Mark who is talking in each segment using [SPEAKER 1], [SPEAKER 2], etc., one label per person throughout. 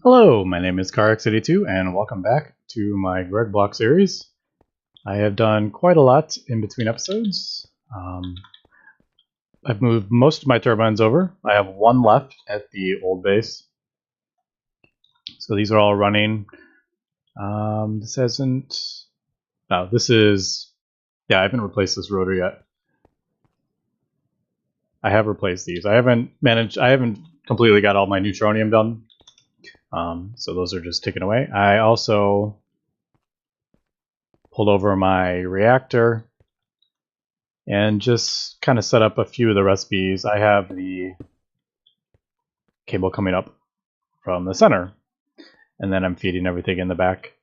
[SPEAKER 1] Hello, my name is CarX82 and welcome back to my GregBlock series. I have done quite a lot in between episodes. I've moved most of my turbines over. I have one left at the old base. So these are all running. This hasn't... No, this is... Yeah, I haven't replaced this rotor yet. I have replaced these. I haven't completely got all my neutronium done. So those are just ticking away. I also pulled over my reactor and just kind of set up a few of the recipes. I have the cable coming up from the center, and then I'm feeding everything in the back.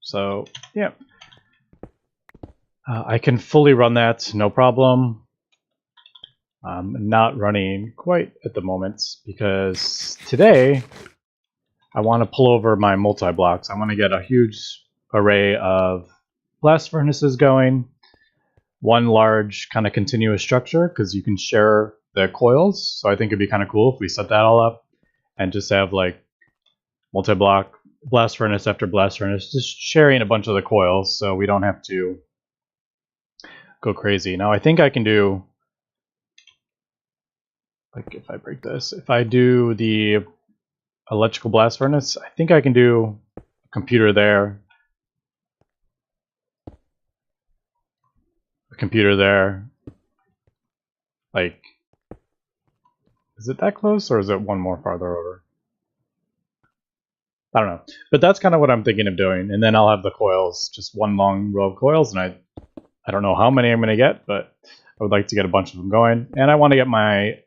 [SPEAKER 1] So yeah, I can fully run that, no problem. I'm not running quite at the moment because today I want to pull over my multi-blocks. I want to get a huge array of blast furnaces going. One large kind of continuous structure because you can share the coils. So I think it'd be kind of cool if we set that all up and just have like multi-block blast furnace after blast furnace, just sharing a bunch of the coils so we don't have to go crazy. Now I think I can do, like if I break this, if I do the electrical blast furnace, I think I can do a computer there, a computer there. Like, is it that close or is it one more farther over? I don't know, but that's kind of what I'm thinking of doing. And then I'll have the coils, just one long row of coils, and I don't know how many I'm going to get, but I would like to get a bunch of them going. And I want to get my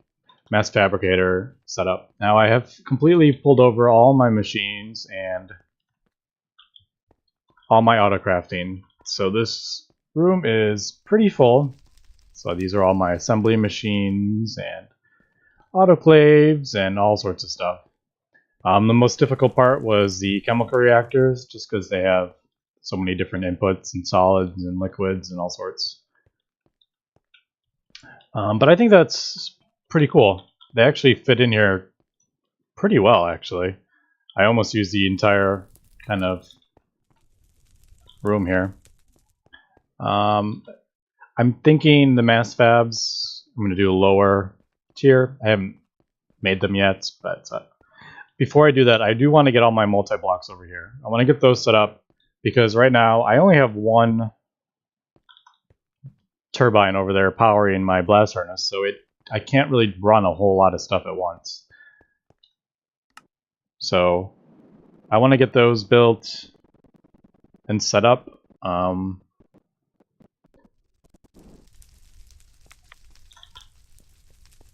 [SPEAKER 1] mass fabricator set up. Now I have completely pulled over all my machines and all my autocrafting. So this room is pretty full. So these are all my assembly machines and autoclaves and all sorts of stuff. The most difficult part was the chemical reactors, just because they have so many different inputs and solids and liquids and all sorts. But I think that's pretty cool. They actually fit in here pretty well, actually. I almost used the entire kind of room here. I'm thinking the mass fabs, I'm going to do a lower tier. I haven't made them yet, but before I do that, I do want to get all my multi-blocks over here. I want to get those set up because right now I only have one turbine over there powering my blast furnace, so I can't really run a whole lot of stuff at once. So I want to get those built and set up.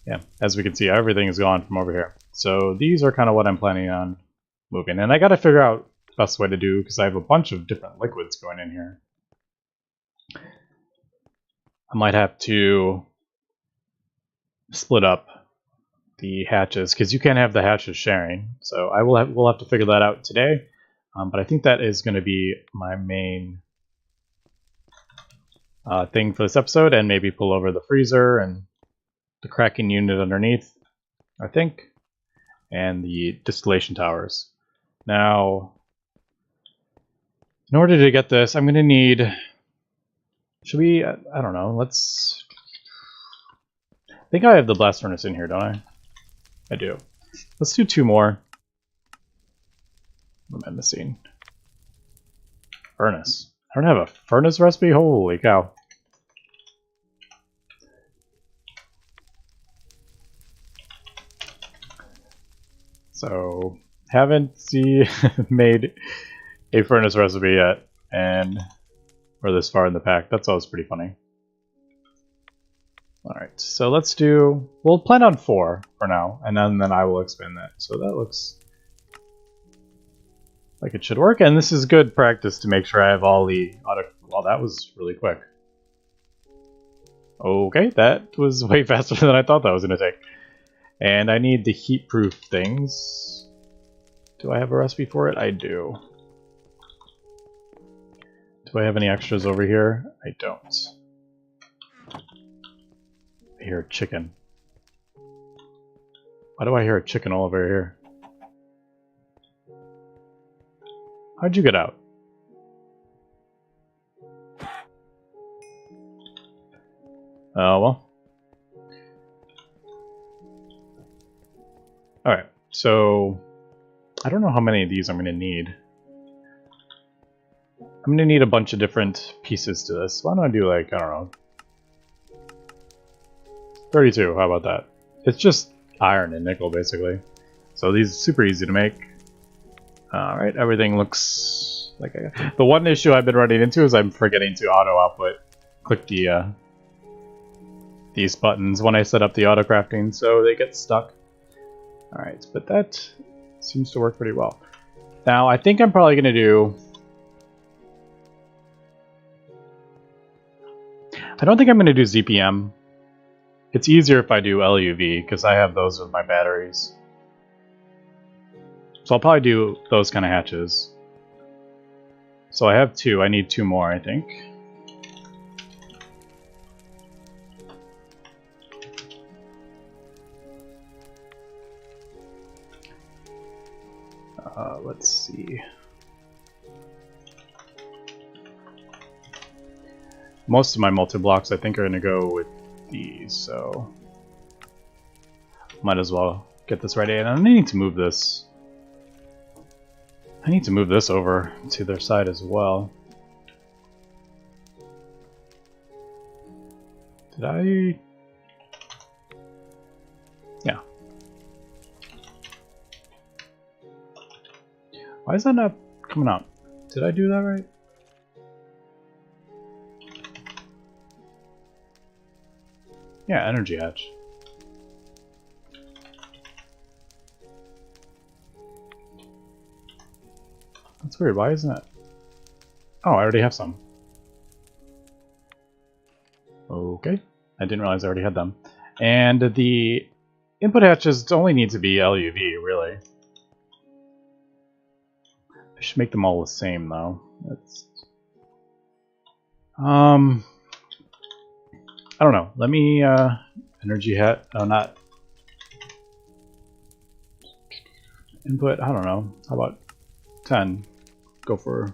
[SPEAKER 1] Yeah, as we can see, everything is gone from over here. So these are kind of what I'm planning on moving. And I got to figure out the best way to do, because I have a bunch of different liquids going in here. I might have to split up the hatches, because you can't have the hatches sharing. So we'll have to figure that out today. But I think that is going to be my main thing for this episode, and maybe pull over the freezer and the cracking unit underneath, I think, and the distillation towers. Now, in order to get this, I'm going to need... Should we... I don't know, let's... I think I have the blast furnace in here, don't I? I do. Let's do two more. What am I missing? Furnace. I don't have a furnace recipe? Holy cow. So, haven't made a furnace recipe yet, and we're this far in the pack. That's always pretty funny. Alright, so we'll plan on 4 for now, and then I will expand that. So that looks like it should work, and this is good practice to make sure I have all the well, that was really quick. Okay, that was way faster than I thought that was going to take. And I need the heat-proof things. Do I have a recipe for it? I do. Do I have any extras over here? I don't. I hear a chicken. Why do I hear a chicken all over here? How'd you get out? Oh, well. Alright, so I don't know how many of these I'm going to need. I'm going to need a bunch of different pieces to this. Why don't I do like, I don't know, 32, how about that? It's just iron and nickel basically. So these are super easy to make. Alright, everything looks like I got. The one issue I've been running into is I'm forgetting to auto output. Click the these buttons when I set up the auto crafting, so they get stuck. Alright, but that seems to work pretty well. Now I think I'm probably gonna do. I don't think I'm gonna do ZPM. It's easier if I do LUV because I have those with my batteries. So I'll probably do those kind of hatches. So I have 2. I need 2 more, I think. Let's see. Most of my multi-blocks I think are going to go with these, so might as well get this ready. And I need to move this. I need to move this over to their side as well. Did I? Yeah. Why is that not coming up? Did I do that right? Yeah, energy hatch. That's weird. Why isn't it? Oh, I already have some. Okay. I didn't realize I already had them. And the input hatches only need to be LUV, really. I should make them all the same, though. That's... I don't know. Let me, energy hat... Oh, not... Input, I don't know. How about 10? Go for...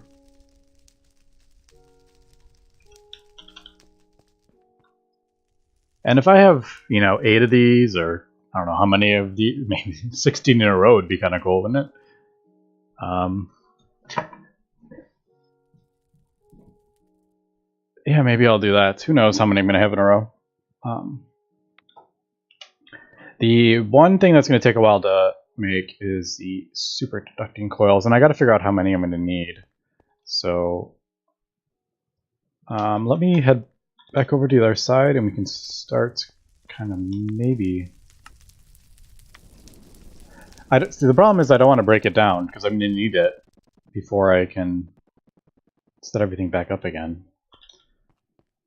[SPEAKER 1] And if I have, you know, 8 of these, or I don't know how many of these, maybe 16 in a row would be kind of cool, wouldn't it? Yeah, maybe I'll do that. Who knows how many I'm going to have in a row. The one thing that's going to take a while to make is the superconducting coils, and I got to figure out how many I'm going to need. So let me head back over to the other side, and we can start kind of maybe... See, the problem is I don't want to break it down, because I'm going to need it before I can set everything back up again.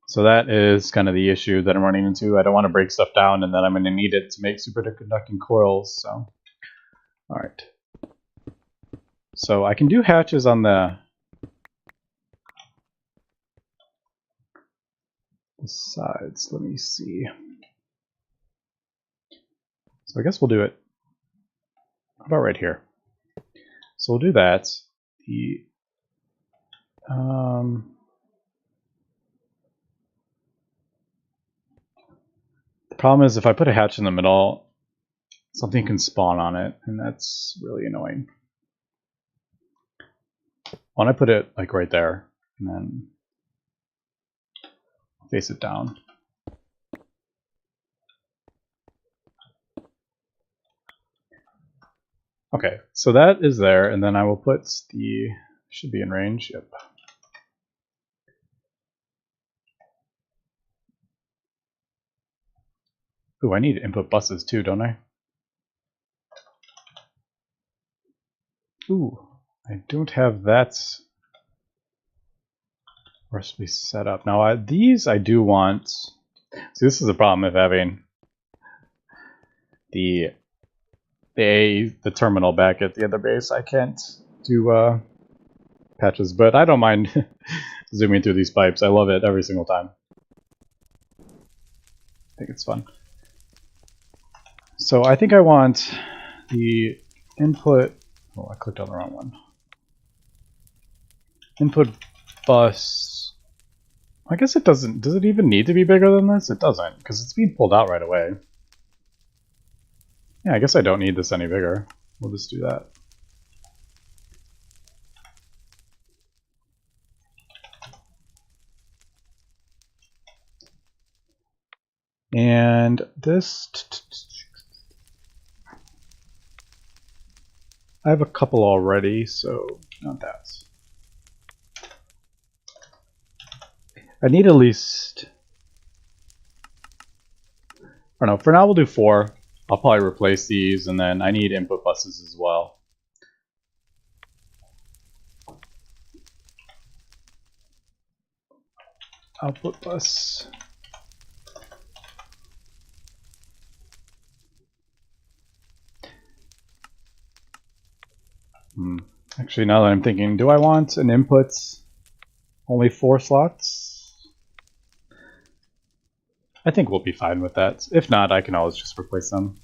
[SPEAKER 1] So that is kind of the issue that I'm running into. I don't want to break stuff down, and then I'm going to need it to make superconducting coils. So, all right. So I can do hatches on the sides. Let me see. So I guess we'll do it about right here. So we'll do that. The problem is if I put a hatch in the middle, something can spawn on it, and that's really annoying. When I put it like right there, and then face it down. Okay, so that is there, and then I will put the, should be in range, yep. Ooh, I need input buses too, don't I? Ooh, I don't have that recipe set up. Now, these I do want. See, this is the problem of having the terminal back at the other base. I can't do patches, but I don't mind zooming through these pipes. I love it every single time. I think it's fun. So I think I want the input. Oh, I clicked on the wrong one. input bus. I guess it doesn't. Does it even need to be bigger than this? It doesn't, because it's being pulled out right away. Yeah, I guess I don't need this any bigger. We'll just do that. And this, I have a couple already, so not that. I need at least, I don't know, for now we'll do 4. I'll probably replace these, and then I need input buses as well. Output bus. Actually, now that I'm thinking, do I want an input only 4 slots? I think we'll be fine with that. If not, I can always just replace them.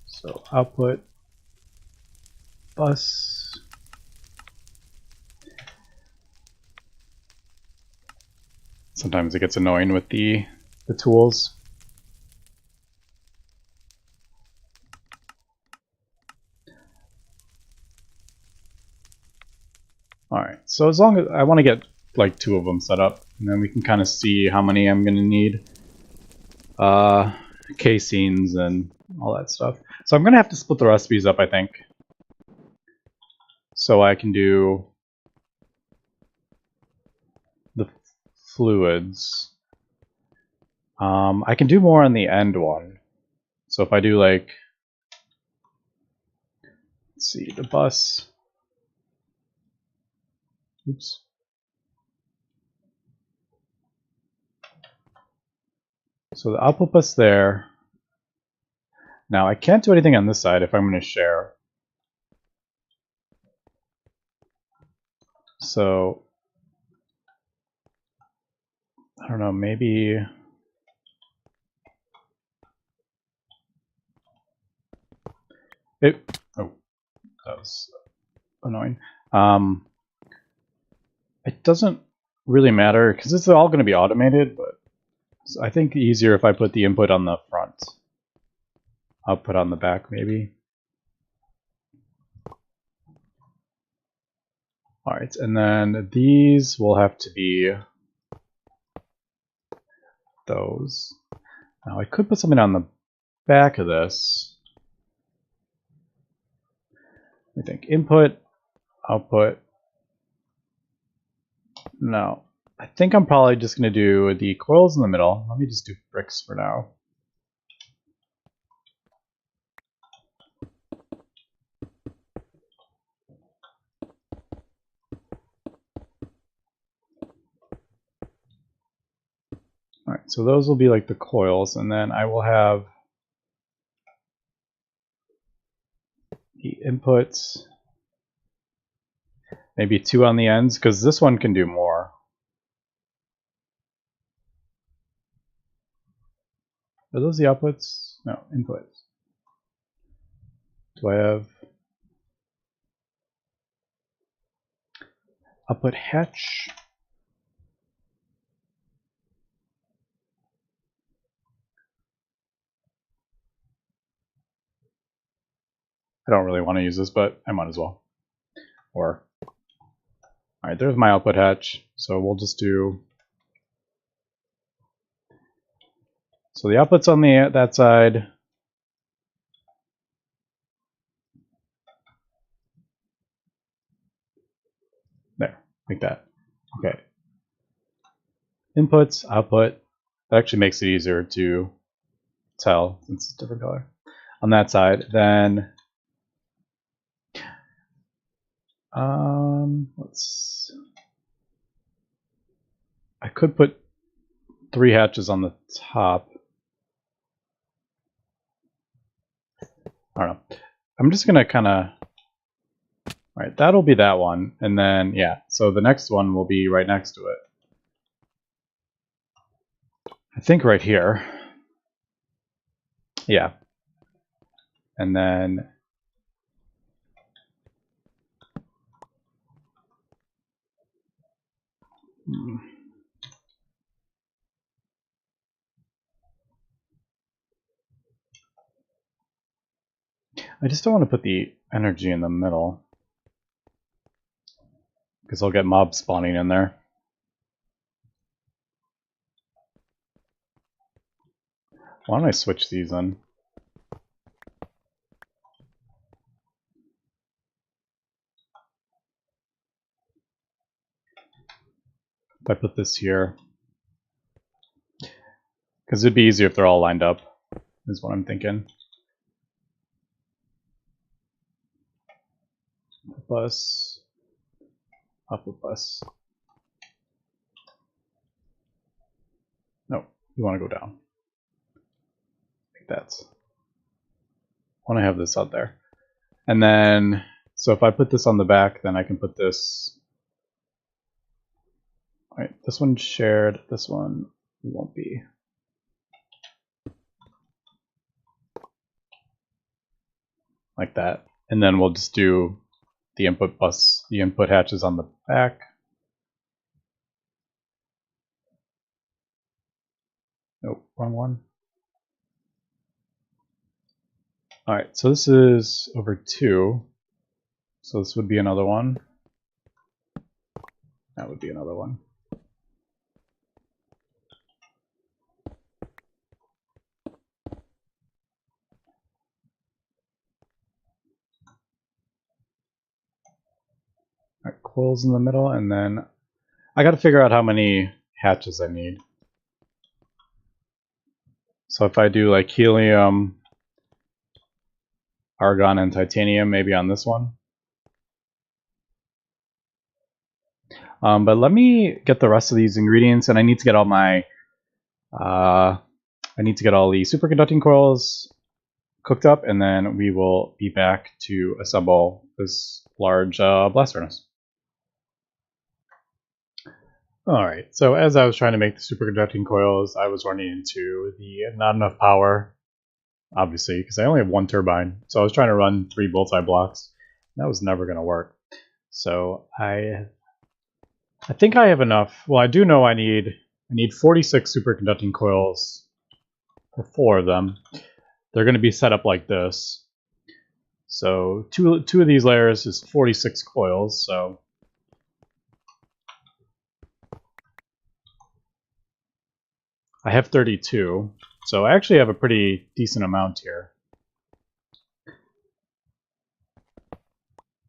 [SPEAKER 1] So output bus. Sometimes it gets annoying with the tools. Alright, so as long as I want to get like 2 of them set up, and then we can kind of see how many I'm going to need. Casings and all that stuff. So I'm going to have to split the recipes up, I think. So I can do the fluids. I can do more on the end one. So if I do like, let's see, the bus. Oops. So the output bus there. Now I can't do anything on this side if I'm going to share. So I don't know, maybe oh, that was annoying. It doesn't really matter because it's all going to be automated, but I think easier if I put the input on the front. Output on the back, maybe. Alright, and then these will have to be those. Now I could put something on the back of this. I think input, output. No, I think I'm probably just going to do the coils in the middle. Let me just do bricks for now. Alright, so those will be like the coils, and then I will have the inputs, maybe 2 on the ends, because this one can do more. Are those the outputs? No, inputs. Do I have output hatch? I don't really want to use this, but I might as well. Or, alright, there's my output hatch. So we'll just do, so the output's on that side. There, like that. Okay. Inputs, output. That actually makes it easier to tell since it's a different color. On that side, then I could put 3 hatches on the top. I don't know. I'm just gonna kind of, alright, that'll be that one, and then yeah, so the next one will be right next to it. I think right here. Yeah. And then I just don't want to put the energy in the middle, because I'll get mobs spawning in there. Why don't I switch these in? If I put this here, because it'd be easier if they're all lined up, is what I'm thinking. Bus, up a bus. No, you want to go down. Like that. I want to have this out there. And then, so if I put this on the back, then I can put this. Alright, this one's shared, this one won't be. Like that. And then we'll just do the input bus, the input hatches on the back. Nope, wrong one. Alright, so this is over 2. So this would be another one. That would be another one. Alright, coils in the middle, and then I gotta figure out how many hatches I need. So if I do like helium, argon, and titanium, maybe on this one. But let me get the rest of these ingredients, and I need to get all my, I need to get all the superconducting coils cooked up, and then we will be back to assemble this large blast furnace. Alright, so as I was trying to make the superconducting coils, I was running into the not enough power, obviously, because I only have 1 turbine. So I was trying to run 3 multi-blocks. That was never going to work. So I think I have enough. Well, I do know I need 46 superconducting coils for 4 of them. They're going to be set up like this. So two of these layers is 46 coils. So I have 32. So I actually have a pretty decent amount here.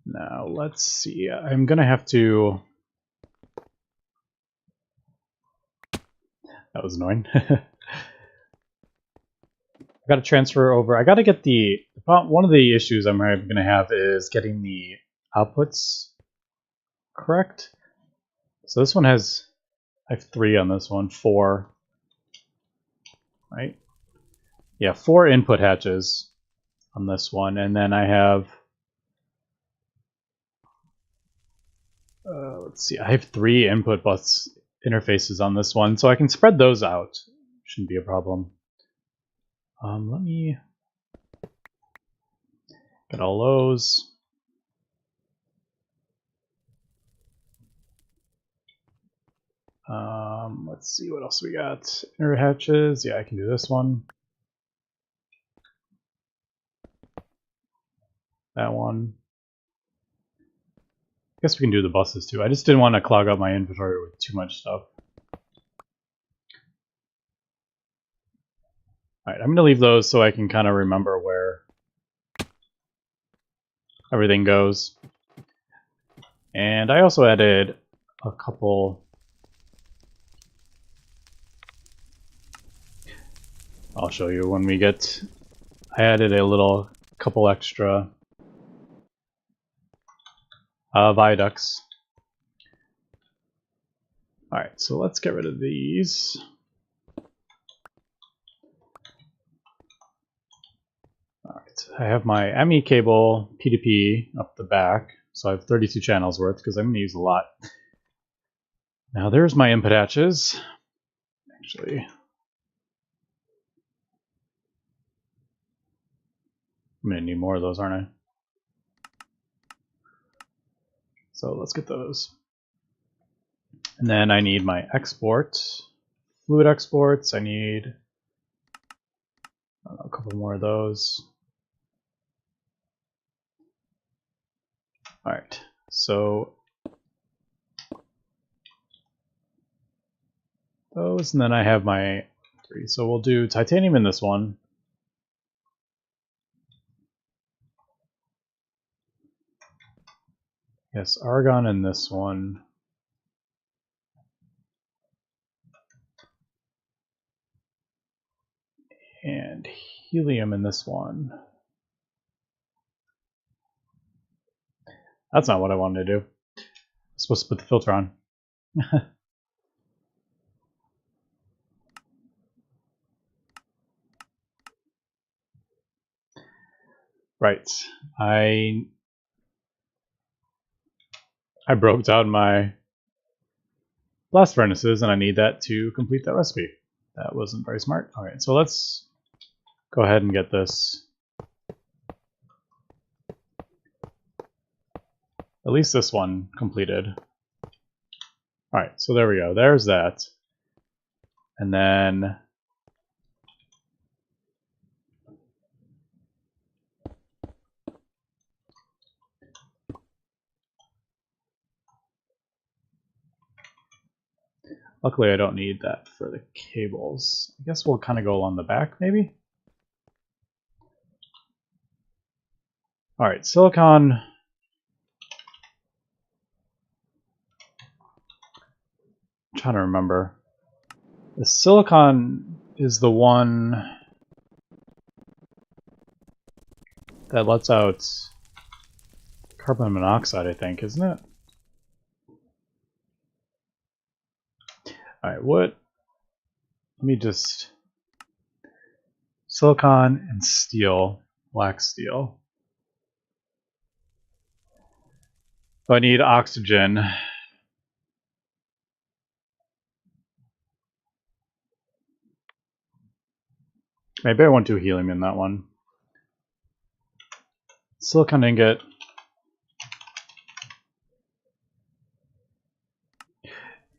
[SPEAKER 1] Now let's see. I'm going to have to. That was annoying. I got to transfer over. I got to get the. One of the issues I'm going to have is getting the outputs correct. So this one has. I have 3 on this one. 4. Right? Yeah, 4 input hatches on this one, and then I have. Let's see. I have 3 input bus interfaces on this one, so I can spread those out. Shouldn't be a problem. Let me get all those. Let's see what else we got. Inner hatches. Yeah, I can do this one. That one. I guess we can do the buses too. I just didn't want to clog up my inventory with too much stuff. Alright, I'm going to leave those so I can kind of remember where everything goes. And I also added a couple. I'll show you when we get. I added a couple extra viaducts. Alright, so let's get rid of these. Alright, I have my ME cable P2P up the back, so I have 32 channels worth because I'm going to use a lot. Now there's my input hatches. Actually, I'm gonna need more of those, aren't I? So let's get those. And then I need my export, fluid exports. I need a couple more of those. All right, so those, and then I have my 3. So we'll do titanium in this one. Yes, argon in this one. And helium in this one. That's not what I wanted to do. I'm supposed to put the filter on. Right. I broke down my blast furnaces, and I need that to complete that recipe. That wasn't very smart. All right, so let's go ahead and get this. At least this one completed. All right, so there we go. There's that. And then luckily I don't need that for the cables. I guess we'll kind of go along the back, maybe? All right, silicon. I'm trying to remember. The silicon is the one that lets out carbon monoxide, I think, isn't it? All right, what? Let me just silicon and steel, black steel. So I need oxygen. Maybe I want to helium in that one. Silicon ingot.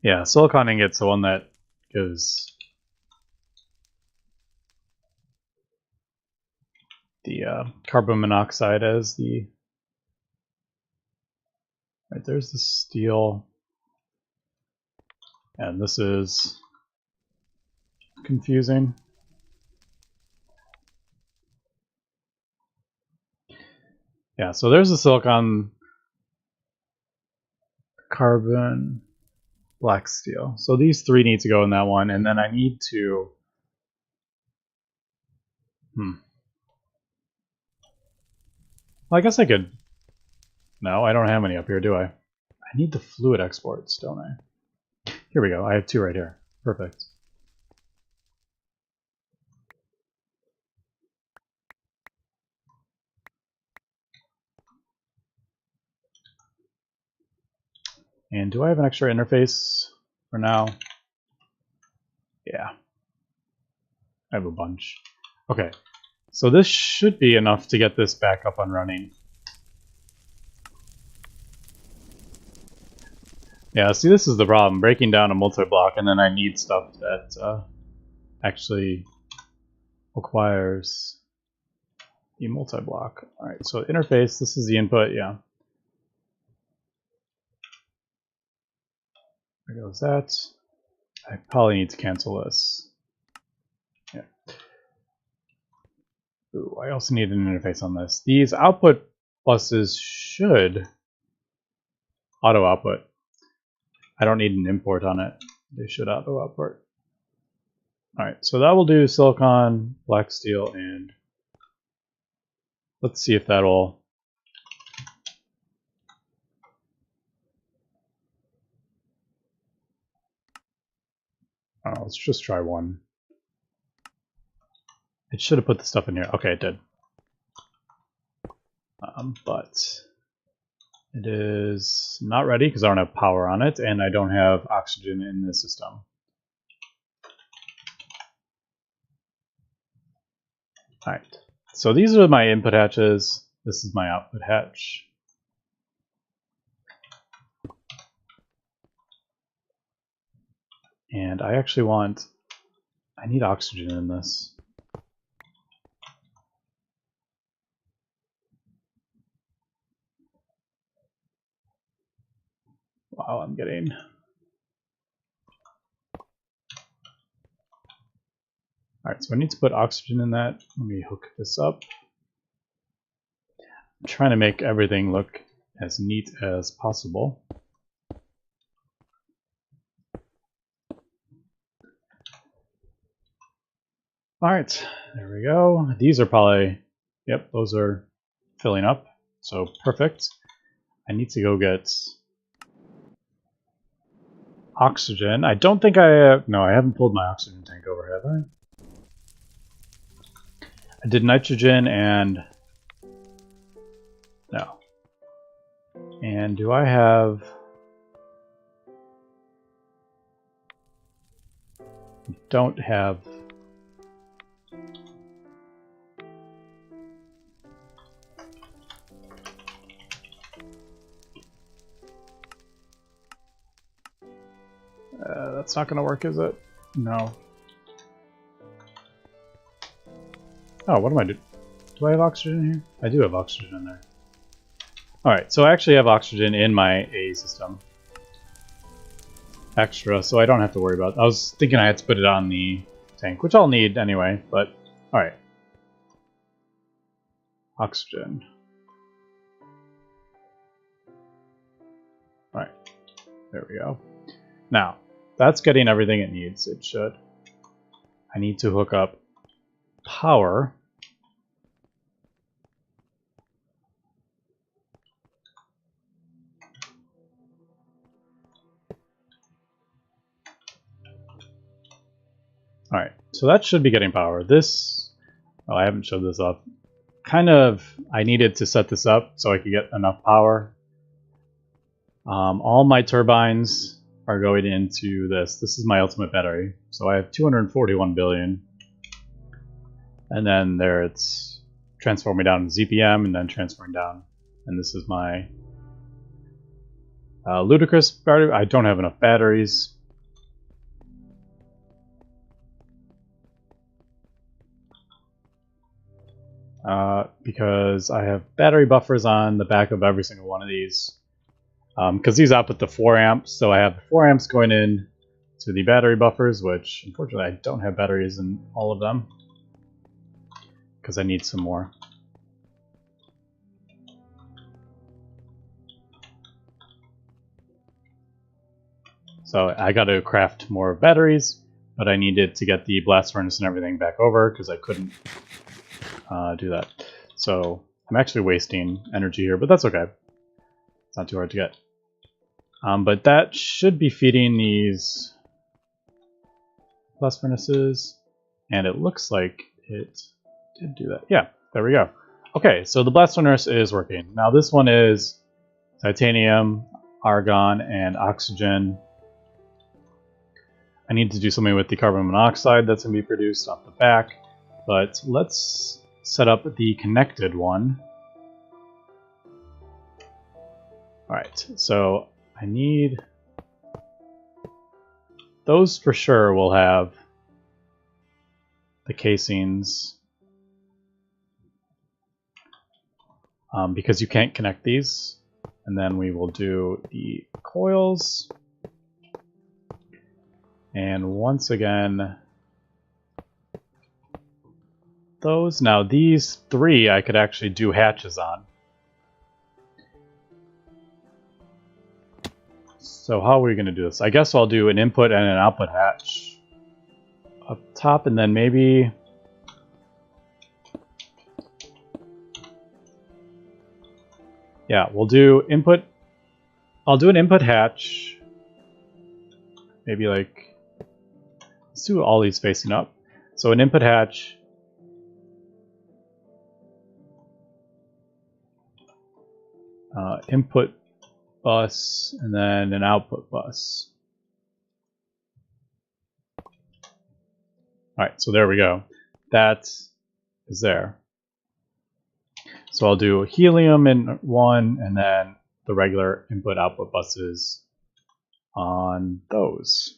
[SPEAKER 1] Yeah, silicon ingot's the one that gives the carbon monoxide as the. Right, there's the steel. And this is confusing. Yeah, so there's the silicon, carbon, black steel. So these 3 need to go in that one, and then I need to. Well, I guess I could. No, I don't have any up here, do I? I need the fluid exports, don't I? Here we go. I have 2 right here. Perfect. And do I have an extra interface for now? Yeah. I have a bunch. Okay. So this should be enough to get this back up and running. Yeah, see, this is the problem. Breaking down a multi-block, and then I need stuff that actually requires the multi-block. All right, so interface, this is the input, yeah. There goes that. I probably need to cancel this. Yeah. Ooh, I also need an interface on this. These output buses should auto output. I don't need an import on it. They should auto output. All right, so that will do silicon, black steel, and let's see if that'll. Let's just try one. It should have put the stuff in here. Okay, it did. But it is not ready because I don't have power on it, and I don't have oxygen in the system. All right, so these are my input hatches. This is my output hatch. And I actually I need oxygen in this. Wow, I'm getting... Alright, so I need to put oxygen in that. Let me hook this up. I'm trying to make everything look as neat as possible. Alright, there we go. These are probably... Yep, those are filling up. So perfect. I need to go get oxygen. I don't think I... No, I haven't pulled my oxygen tank over, have I? I did nitrogen and... No. And do I have... Don't have... That's not going to work, is it? No. Oh, what am I doing? Do I have oxygen here? I do have oxygen in there. Alright, so I actually have oxygen in my A system. Extra, so I don't have to worry about it. I was thinking I had to put it on the tank, which I'll need anyway, but alright. Oxygen. Alright, there we go. Now, that's getting everything it needs. It should. I need to hook up power. Alright, so that should be getting power. This, oh, I haven't showed this up. Kind of, I needed to set this up so I could get enough power. All my turbines are going into this. This is my ultimate battery. So I have 241 billion. And then there it's transforming down to ZPM and then transferring down. And this is my ludicrous battery. I don't have enough batteries. Because I have battery buffers on the back of every single one of these. Because these output the 4 amps, so I have the 4 amps going in to the battery buffers, which unfortunately I don't have batteries in all of them. Because I need some more. So I got to craft more batteries, but I needed to get the blast furnace and everything back over because I couldn't do that. So I'm actually wasting energy here, but that's okay. It's not too hard to get. But that should be feeding these blast furnaces, and it looks like it did do that. Yeah, there we go. Okay, so the blast furnace is working. Now this one is titanium, argon, and oxygen. I need to do something with the carbon monoxide that's going to be produced off the back, but let's set up the connected one. Alright, so I need... Those for sure will have the casings, because you can't connect these. And then we will do the coils. And once again, those. Now these 3 I could actually do hatches on. So how are we going to do this? I guess I'll do an input and an output hatch up top, and then maybe... Yeah, we'll do input... I'll do an input hatch. Maybe like... Let's do all these facing up. So an input hatch... input bus, and then an output bus. Alright, so there we go. That is there. So I'll do helium in one, and then the regular input-output buses on those.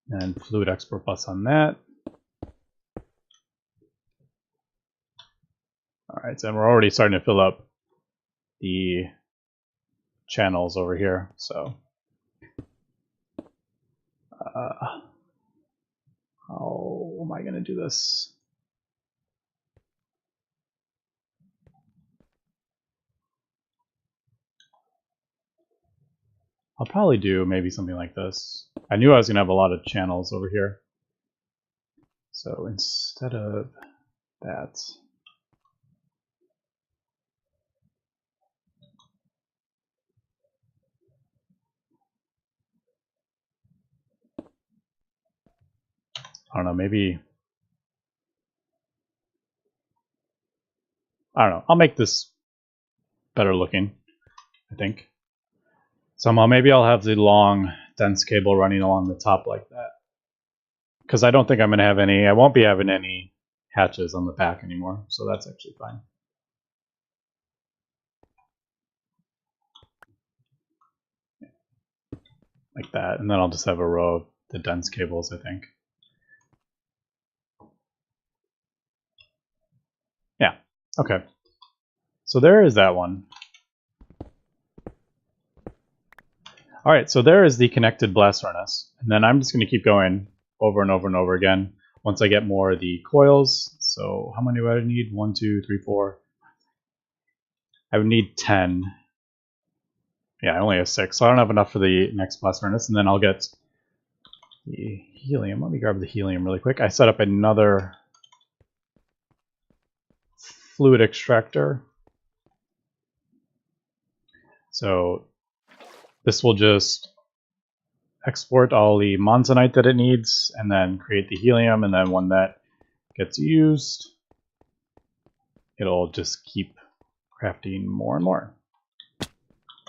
[SPEAKER 1] And fluid export bus on that. All right, so we're already starting to fill up the channels over here. So how am I going to do this? I'll probably do maybe something like this. I knew I was going to have a lot of channels over here. So instead of that, I don't know, maybe, I don't know, I'll make this better looking, I think. Somehow maybe I'll have the long, dense cable running along the top like that. Because I don't think I'm going to have any, I won't be having any hatches on the back anymore, so that's actually fine. Like that, and then I'll just have a row of the dense cables, I think. Yeah, okay. So there is that one. All right, so there is the connected blast furnace. And then I'm just going to keep going over and over and over again once I get more of the coils. So how many do I need? 1, 2, 3, 4. I would need 10. Yeah, I only have 6, so I don't have enough for the next blast furnace. And then I'll get the helium. Let me grab the helium really quick. I set up another fluid extractor. So this will just export all the monzonite that it needs and then create the helium, and then when that gets used, it'll just keep crafting more and more.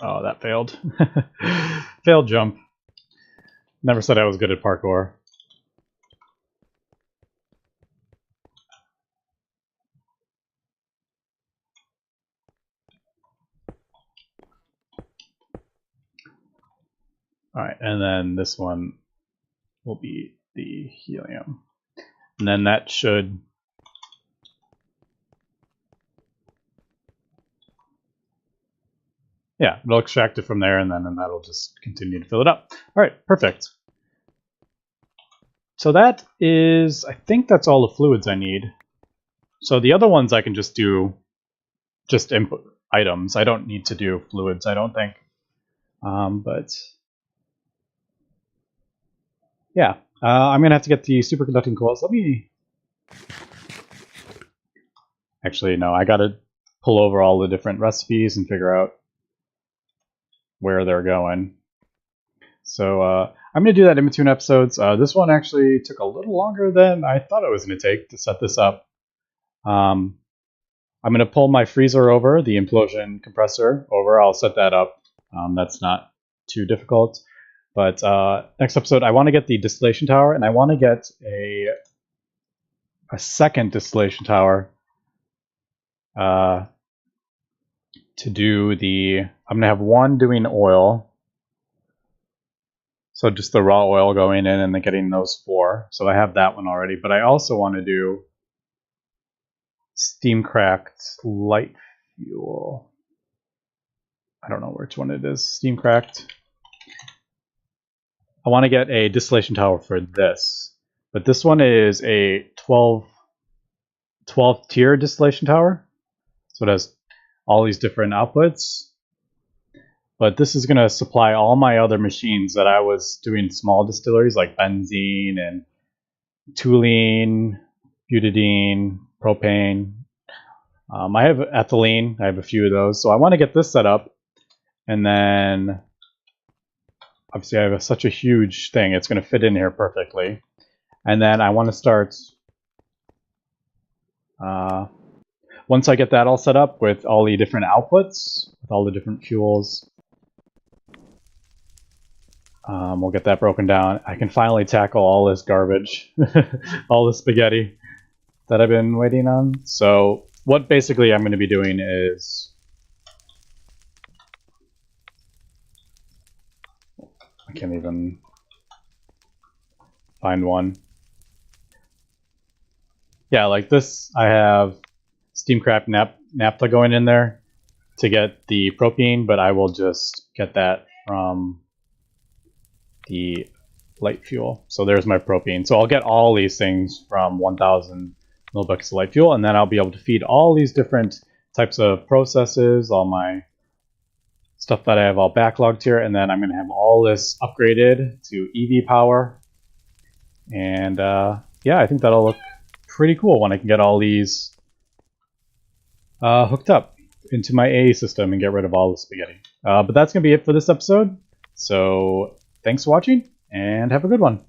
[SPEAKER 1] Oh, that failed. Failed jump. Never said I was good at parkour. Alright, and then this one will be the helium. And then that should... Yeah, it'll extract it from there, and then that'll just continue to fill it up. Alright, perfect. So that is... I think that's all the fluids I need. So the other ones I can just do just input items. I don't need to do fluids, I don't think. But... yeah, I'm going to have to get the superconducting coils. Let me... Actually, no, I got to pull over all the different recipes and figure out where they're going. So I'm going to do that in between episodes. This one actually took a little longer than I thought it was going to take to set this up. I'm going to pull my freezer over, the implosion compressor over. I'll set that up. That's not too difficult. But next episode, I want to get the distillation tower, and I want to get a second distillation tower to do the... I'm going to have one doing oil. So just the raw oil going in and then getting those 4. So I have that one already. But I also want to do steam cracked light fuel. I don't know which one it is. Steam cracked. I want to get a distillation tower for this, but this one is a 12 tier distillation tower, so it has all these different outputs. But this is going to supply all my other machines that I was doing small distilleries like benzene and toluene, butadiene, propane. I have ethylene. I have a few of those, so I want to get this set up, and then... obviously, I have such a huge thing, it's going to fit in here perfectly. And then I want to start, once I get that all set up with all the different outputs, with all the different fuels, We'll get that broken down. I can finally tackle all this garbage, all the spaghetti that I've been waiting on. So what basically I'm going to be doing is, I can't even find one. Yeah, like this, I have steamcraft naphtha going in there to get the propane, but I will just get that from the light fuel. So there's my propane. So I'll get all these things from 1000 millibucks of light fuel, and then I'll be able to feed all these different types of processes, all my stuff that I have all backlogged here, and then I'm going to have all this upgraded to EV power. And yeah, I think that'll look pretty cool when I can get all these hooked up into my AA system and get rid of all the spaghetti. But that's going to be it for this episode. So thanks for watching, and have a good one.